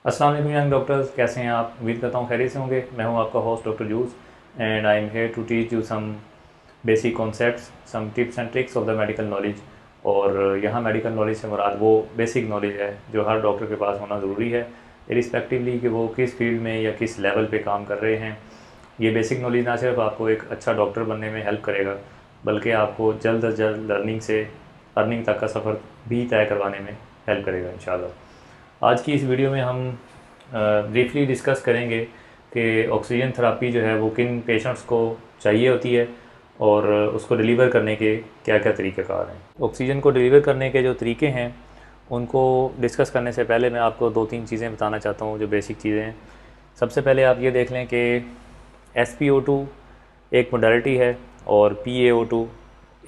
अस्सलाम वालेकुम young doctors, कैसे हैं आप? उम्मीद करता हूँ खैरियत से होंगे। मैं हूँ आपका host doctor juice and I am here to teach you some basic concepts, some tips and tricks of the medical knowledge. और यहाँ मेडिकल नॉलेज से मुराद वो बेसिक नॉलेज है जो हर डॉक्टर के पास होना ज़रूरी है, इरिस्पेक्टिवली कि वो किस फील्ड में या किस लेवल पे काम कर रहे हैं। ये बेसिक नॉलेज ना सिर्फ आपको एक अच्छा डॉक्टर बनने में हेल्प करेगा, बल्कि आपको जल्द अज जल्द लर्निंग से अर्निंग तक का सफ़र भी तय करवाने में हेल्प करेगा इंशाल्लाह। आज की इस वीडियो में हम ब्रीफली डिस्कस करेंगे कि ऑक्सीजन थेरापी जो है वो किन पेशेंट्स को चाहिए होती है और उसको डिलीवर करने के क्या क्या तरीक़ेकार हैं। ऑक्सीजन को डिलीवर करने के जो तरीके हैं उनको डिस्कस करने से पहले मैं आपको दो तीन चीज़ें बताना चाहता हूँ जो बेसिक चीज़ें हैं। सबसे पहले आप ये देख लें कि SpO2 एक मोडालिटी है और PaO2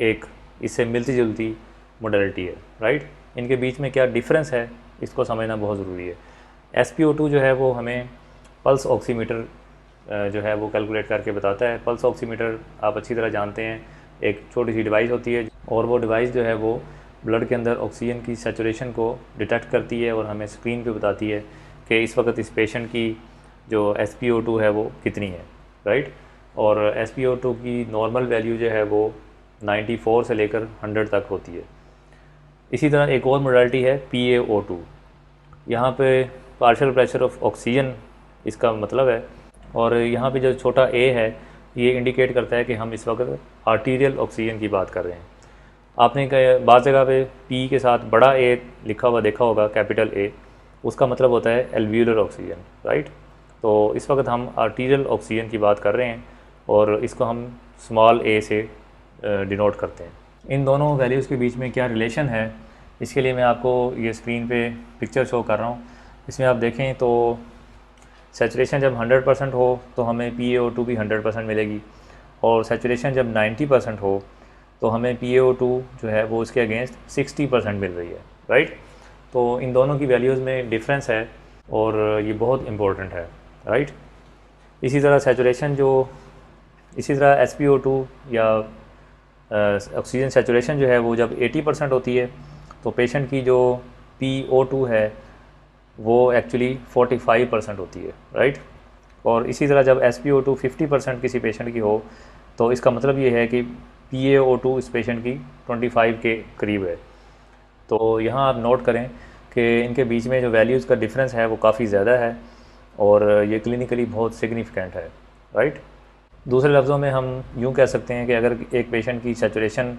एक इससे मिलती जुलती मोडालिटी है, राइट। इनके बीच में क्या डिफरेंस है इसको समझना बहुत ज़रूरी है। SpO2 जो है वो हमें पल्स ऑक्सीमीटर जो है वो कैलकुलेट करके बताता है। पल्स ऑक्सीमीटर आप अच्छी तरह जानते हैं, एक छोटी सी डिवाइस होती है और वो डिवाइस जो है वो ब्लड के अंदर ऑक्सीजन की सैचुरेशन को डिटेक्ट करती है और हमें स्क्रीन पे बताती है कि इस वक्त इस पेशेंट की जो SpO2 है वो कितनी है, राइट। और SpO2 की नॉर्मल वैल्यू जो है वो 94 से लेकर 100 तक होती है। इसी तरह एक और मोडालिटी है PaO2। यहाँ पे पार्शियल प्रेशर ऑफ ऑक्सीजन इसका मतलब है, और यहाँ पे जो छोटा a है ये इंडिकेट करता है कि हम इस वक्त आर्टीरियल ऑक्सीजन की बात कर रहे हैं। आपने बाज़ जगह पे P के साथ बड़ा A लिखा हुआ देखा होगा, कैपिटल A, उसका मतलब होता है एल्वियोलर ऑक्सीजन, राइट। तो इस वक्त हम आर्टीरियल ऑक्सीजन की बात कर रहे हैं और इसको हम स्मॉल a से डिनोट करते हैं। इन दोनों वैल्यूज़ के बीच में क्या रिलेशन है, इसके लिए मैं आपको ये स्क्रीन पे पिक्चर शो कर रहा हूँ। इसमें आप देखें तो सैचुरेशन जब 100% हो तो हमें PaO2 भी 100% मिलेगी, और सैचुरेशन जब 90% हो तो हमें PaO2 जो है वो इसके अगेंस्ट 60% मिल रही है, राइट। तो इन दोनों की वैल्यूज़ में डिफरेंस है और ये बहुत इम्पोर्टेंट है, राइट। इसी तरह SpO2 या ऑक्सीजन सैचुरेशन जो है वो जब 80% होती है तो पेशेंट की जो PO2 है वो एक्चुअली 45% होती है, राइट। और इसी तरह जब SpO2 50% किसी पेशेंट की हो तो इसका मतलब ये है कि PaO2 इस पेशेंट की 25 के करीब है। तो यहाँ आप नोट करें कि इनके बीच में जो वैल्यूज़ का डिफरेंस है वो काफ़ी ज़्यादा है और ये क्लिनिकली बहुत सिग्निफिकेंट है, राइट। दूसरे लफ्ज़ों में हम यूँ कह सकते हैं कि अगर एक पेशेंट की सैचुरेशन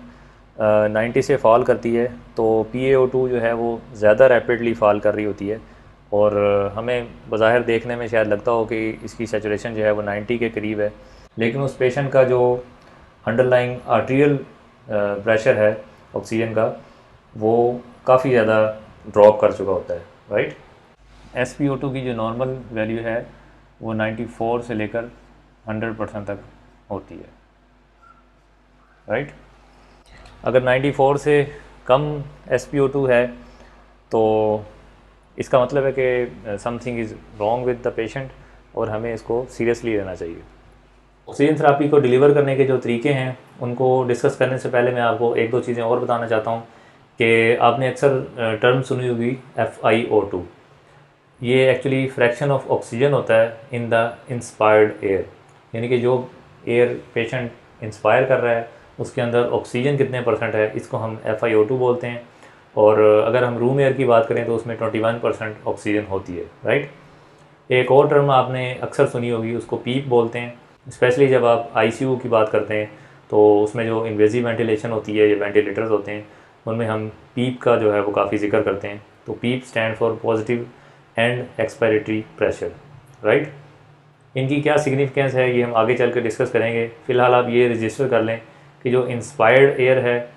90 से फॉल करती है तो PaO2 जो है वो ज़्यादा रैपिडली फॉल कर रही होती है, और हमें बज़ाहिर देखने में शायद लगता हो कि इसकी सैचुरेशन जो है वो 90 के करीब है, लेकिन उस पेशेंट का जो अंडरलाइंग आर्टीरियल प्रेशर है ऑक्सीजन का वो काफ़ी ज़्यादा ड्रॉप कर चुका होता है, राइट। SpO2 की जो नॉर्मल वैल्यू है वो 94 से लेकर 100% तक होती है, राइट। अगर 94 से कम SpO2 है तो इसका मतलब है कि something is wrong with the patient और हमें इसको सीरियसली लेना चाहिए। ऑक्सीजन थेरापी को डिलीवर करने के जो तरीके हैं उनको डिस्कस करने से पहले मैं आपको एक दो चीज़ें और बताना चाहता हूँ कि आपने अक्सर टर्म सुनी होगी FiO2। ये एक्चुअली फ्रैक्शन ऑफ ऑक्सीजन होता है इन द इंस्पायर्ड एयर, यानी कि जो एयर पेशेंट इंस्पायर कर रहा है उसके अंदर ऑक्सीजन कितने % है, इसको हम FiO2 बोलते हैं। और अगर हम रूम एयर की बात करें तो उसमें 21% ऑक्सीजन होती है, राइट। एक और टर्म आपने अक्सर सुनी होगी, उसको पीप बोलते हैं। स्पेशली जब आप ICU की बात करते हैं तो उसमें जो इन्वेजिव वेंटिलेशन होती है या वेंटिलेटर्स होते हैं उनमें हम पीप का जो है वो काफ़ी जिक्र करते हैं। तो PEEP stand for positive end expiratory pressure, right. इनकी क्या सिग्निफिकेंस है ये हम आगे चल कर डिस्कस करेंगे। फ़िलहाल आप ये रजिस्टर कर लें कि जो इंस्पायर्ड एयर है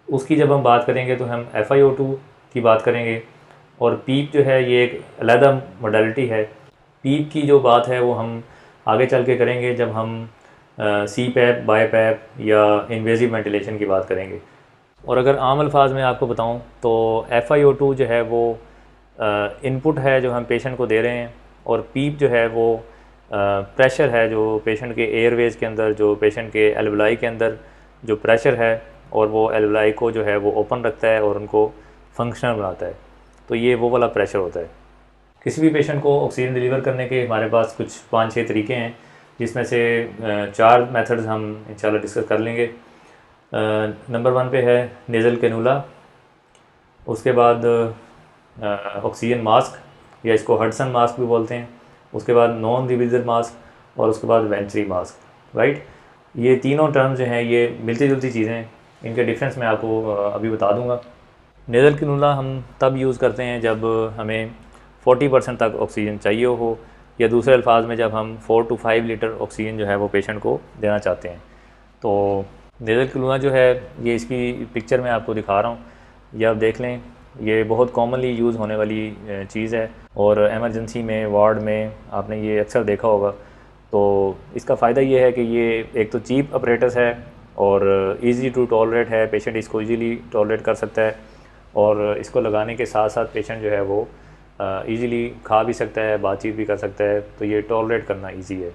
उसकी जब हम बात करेंगे तो हम FiO2 की बात करेंगे, और पीप जो है ये एक अलग मोडालिटी है। पीप की जो बात है वो हम आगे चल के करेंगे जब हम CPAP, BiPAP या इन्वेजिव वेंटिलेशन की बात करेंगे। और अगर आम अल्फाज में आपको बताऊं तो FiO2 जो है वो इनपुट है जो हम पेशेंट को दे रहे हैं, और पीप जो है वो प्रेशर है जो पेशेंट के एयरवेज के अंदर, जो पेशेंट के एल्वलाई के अंदर जो प्रेशर है, और वो एल्वलाई को जो है वो ओपन रखता है और उनको फंक्शनल बनाता है। तो ये वो वाला प्रेशर होता है। किसी भी पेशेंट को ऑक्सीजन डिलीवर करने के हमारे पास कुछ 5-6 तरीके हैं, जिसमें से 4 मेथड्स हम इंशाल्लाह डिस्कस कर लेंगे। नंबर 1 पे है नेज़ल कैनुला, उसके बाद ऑक्सीजन मास्क या इसको हडसन मास्क भी बोलते हैं, उसके बाद नॉन रीब्रीदर मास्क और उसके बाद वेंट्री मास्क, राइट। ये तीनों टर्म्स जो हैं ये मिलती जुलती चीज़ें हैं, इनके डिफरेंस मैं आपको अभी बता दूंगा। नेज़ल कैनुला हम तब यूज़ करते हैं जब हमें 40% तक ऑक्सीजन चाहिए हो, या दूसरे अल्फाज में जब हम 4 to 5 लीटर ऑक्सीजन जो है वो पेशेंट को देना चाहते हैं। तो नेज़ल कैनुला जो है ये इसकी पिक्चर मैं आपको दिखा रहा हूँ, ये आप देख लें। ये बहुत कॉमनली यूज़ होने वाली चीज़ है और एमरजेंसी में, वार्ड में आपने ये अक्सर देखा होगा। तो इसका फ़ायदा ये है कि ये एक तो चीप अपरेटस है और इजी टू टॉलरेट है, पेशेंट इसको इजीली टॉलरेट कर सकता है, और इसको लगाने के साथ साथ पेशेंट जो है वो इजीली खा भी सकता है, बातचीत भी कर सकता है, तो ये टॉलरेट करना इजी है।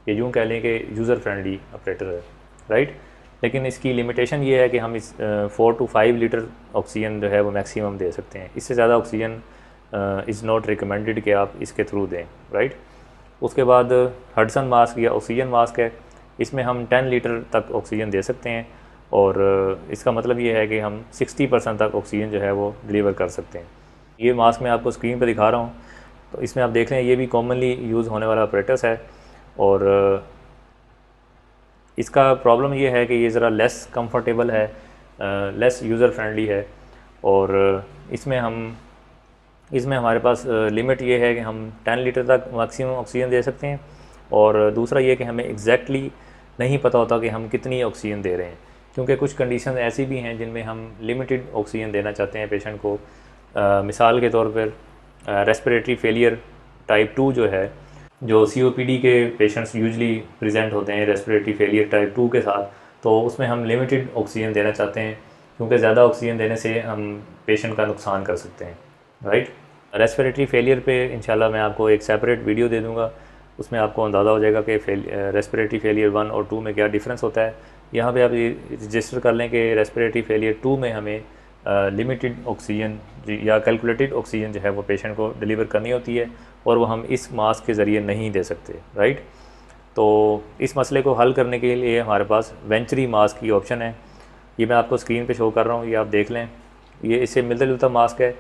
ये यूँ कह लें कि यूज़र फ्रेंडली ऑपरेटर है, राइट। लेकिन इसकी लिमिटेशन ये है कि हम इस 4 to 5 लीटर ऑक्सीजन जो है वो मैक्सिमम दे सकते हैं। इससे ज़्यादा ऑक्सीजन इज़ नॉट रिकमेंडेड कि आप इसके थ्रू दें, राइट। उसके बाद हडसन मास्क या ऑक्सीजन मास्क है, इसमें हम 10 लीटर तक ऑक्सीजन दे सकते हैं, और इसका मतलब ये है कि हम 60% तक ऑक्सीजन जो है वो डिलीवर कर सकते हैं। ये मास्क मैं आपको स्क्रीन पर दिखा रहा हूँ, तो इसमें आप देख रहे हैं ये भी कॉमनली यूज़ होने वाला अपरेटस है, और इसका प्रॉब्लम ये है कि ये ज़रा लेस कंफर्टेबल है, लेस यूज़र फ्रेंडली है, और इसमें हमारे पास लिमिट ये है कि हम 10 लीटर तक मैक्सिमम ऑक्सीजन दे सकते हैं, और दूसरा ये कि हमें एग्जैक्टली नहीं पता होता कि हम कितनी ऑक्सीजन दे रहे हैं, क्योंकि कुछ कंडीशन ऐसी भी हैं जिनमें हम लिमिटेड ऑक्सीजन देना चाहते हैं पेशेंट को। मिसाल के तौर पर रेस्पिरेटरी फेलियर टाइप 2 जो है, जो COPD के पेशेंट्स यूजली प्रेजेंट होते हैं रेस्पिरेटरी फेलियर टाइप 2 के साथ, तो उसमें हम लिमिटेड ऑक्सीजन देना चाहते हैं, क्योंकि ज़्यादा ऑक्सीजन देने से हम पेशेंट का नुकसान कर सकते हैं, राइट। रेस्पिरेटरी फेलियर पे इंशाल्लाह मैं आपको एक सेपरेट वीडियो दे दूँगा, उसमें आपको अंदाज़ा हो जाएगा कि रेस्पिरेटरी फेलियर 1 और 2 में क्या डिफरेंस होता है। यहाँ पे आप ये रजिस्टर कर लें कि रेस्पिरेटरी फेलियर 2 में हमें लिमिटेड ऑक्सीजन या कैलकुलेटेड ऑक्सीजन जो है वो पेशेंट को डिलीवर करनी होती है, और वो हम इस मास्क के ज़रिए नहीं दे सकते, राइट। तो इस मसले को हल करने के लिए हमारे पास वेंचुरी मास्क की ऑप्शन है, ये मैं आपको स्क्रीन पे शो कर रहा हूँ, ये आप देख लें। ये इससे मिलता जुलता मास्क है,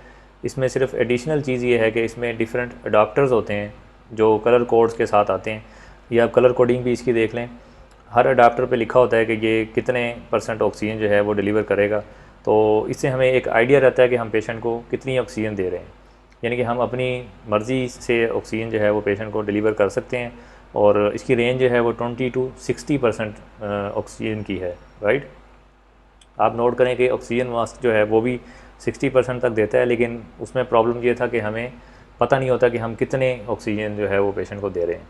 इसमें सिर्फ एडिशनल चीज़ ये है कि इसमें डिफरेंट अडाप्टर्स होते हैं जो कलर कोड्स के साथ आते हैं। ये आप कलर कोडिंग भी इसकी देख लें, हर अडाप्टर पे लिखा होता है कि ये कितने % ऑक्सीजन जो है वो डिलीवर करेगा, तो इससे हमें एक आइडिया रहता है कि हम पेशेंट को कितनी ऑक्सीजन दे रहे हैं, यानी कि हम अपनी मर्ज़ी से ऑक्सीजन जो है वो पेशेंट को डिलीवर कर सकते हैं, और इसकी रेंज जो है वो 20 to 60% ऑक्सीजन की है, राइट। आप नोट करें कि ऑक्सीजन मास्क जो है वो भी 60% तक देता है, लेकिन उसमें प्रॉब्लम ये था कि हमें पता नहीं होता कि हम कितने ऑक्सीजन जो है वो पेशेंट को दे रहे हैं।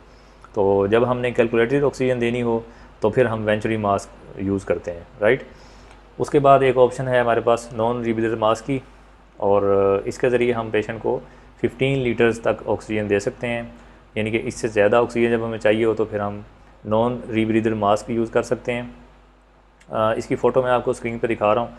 तो जब हमने कैलकुलेटेड ऑक्सीजन देनी हो तो फिर हम वेंचुरी मास्क यूज़ करते हैं, राइट। उसके बाद एक ऑप्शन है हमारे पास नॉन रीब्रीदर मास्क की, और इसके ज़रिए हम पेशेंट को 15 लीटर्स तक ऑक्सीजन दे सकते हैं, यानी कि इससे ज़्यादा ऑक्सीजन जब हमें चाहिए हो तो फिर हम नॉन रीब्रीदर मास्क यूज़ कर सकते हैं। इसकी फ़ोटो मैं आपको स्क्रीन पर दिखा रहा हूँ,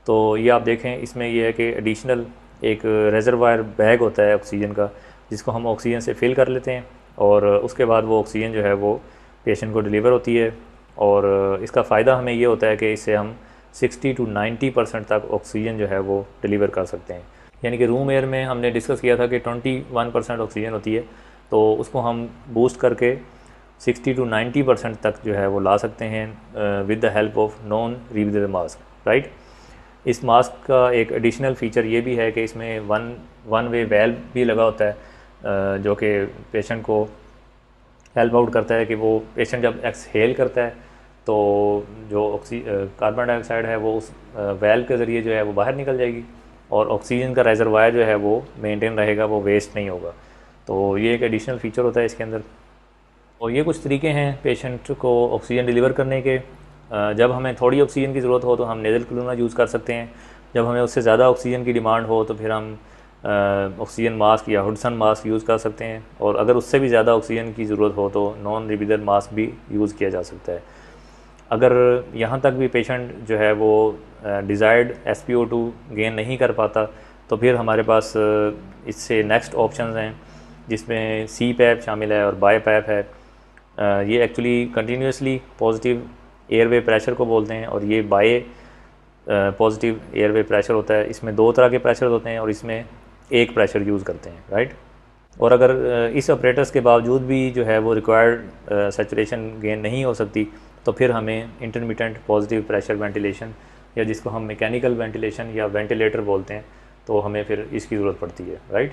तो ये आप देखें, इसमें यह है कि एडिशनल एक रेजरवायर बैग होता है ऑक्सीजन का, जिसको हम ऑक्सीजन से फिल कर लेते हैं, और उसके बाद वो ऑक्सीजन जो है वो पेशेंट को डिलीवर होती है। और इसका फ़ायदा हमें ये होता है कि इससे हम 60 to 90% तक ऑक्सीजन जो है वो डिलीवर कर सकते हैं, यानी कि रूम एयर में हमने डिस्कस किया था कि 21% ऑक्सीजन होती है, तो उसको हम बूस्ट करके 60 to 90% तक जो है वो ला सकते हैं with the help of non rebreather mask, right. इस मास्क का एक एडिशनल फ़ीचर ये भी है कि इसमें वन वे वेल्व भी लगा होता है, जो कि पेशेंट को हेल्प आउट करता है कि वो पेशेंट जब एक्सहेल करता है तो जो कार्बन डाइऑक्साइड है वो उस वेल्व के ज़रिए जो है वो बाहर निकल जाएगी, और ऑक्सीजन का रिजर्वायर जो है वो मेंटेन रहेगा, वो वेस्ट नहीं होगा। तो ये एक एडिशनल फ़ीचर होता है इसके अंदर। और ये कुछ तरीके हैं पेशेंट को ऑक्सीजन डिलीवर करने के। जब हमें थोड़ी ऑक्सीजन की ज़रूरत हो तो हम नेज़ल कैनुला यूज़ कर सकते हैं, जब हमें उससे ज़्यादा ऑक्सीजन की डिमांड हो तो फिर हम ऑक्सीजन मास्क या हडसन मास्क यूज़ कर सकते हैं, और अगर उससे भी ज़्यादा ऑक्सीजन की ज़रूरत हो तो नॉन रीब्रीदर मास्क भी यूज़ किया जा सकता है। अगर यहाँ तक भी पेशेंट जो है वो डिज़ायर्ड SpO2 गेन नहीं कर पाता तो फिर हमारे पास इससे नेक्स्ट ऑप्शंस हैं जिसमें सी पैप शामिल है और बाय पैप है। ये actually continuously positive airway pressure को बोलते हैं, और ये बाय पॉजिटिव एयरवे प्रेशर होता है। इसमें 2 तरह के प्रेशर होते हैं और इसमें एक प्रेशर यूज़ करते हैं, राइट। और अगर इस ऑपरेटर्स के बावजूद भी जो है वो रिक्वायर्ड सैचुरेशन गेन नहीं हो सकती, तो फिर हमें इंटरमिटेंट पॉजिटिव प्रेशर वेंटिलेशन, या जिसको हम मैकेनिकल वेंटिलेशन या वेंटिलेटर बोलते हैं, तो हमें फिर इसकी ज़रूरत पड़ती है, राइट।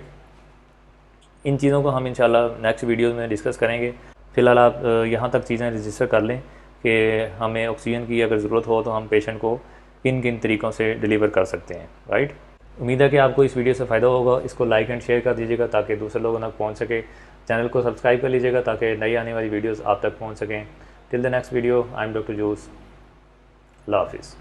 इन चीज़ों को हम इंशाल्लाह नेक्स्ट वीडियोज़ में डिस्कस करेंगे। फ़िलहाल आप यहाँ तक चीज़ें रजिस्टर कर लें कि हमें ऑक्सीजन की अगर ज़रूरत हो तो हम पेशेंट को किन किन तरीक़ों से डिलीवर कर सकते हैं, राइट। उम्मीद है कि आपको इस वीडियो से फ़ायदा होगा। इसको लाइक एंड शेयर कर दीजिएगा ताकि दूसरे लोगों तक पहुँच सके। चैनल को सब्सक्राइब कर लीजिएगा ताकि नई आने वाली वीडियोज़ आप तक पहुँच सकें। Till the next video, I am doctor जूस। अल्लाह हाफिज़।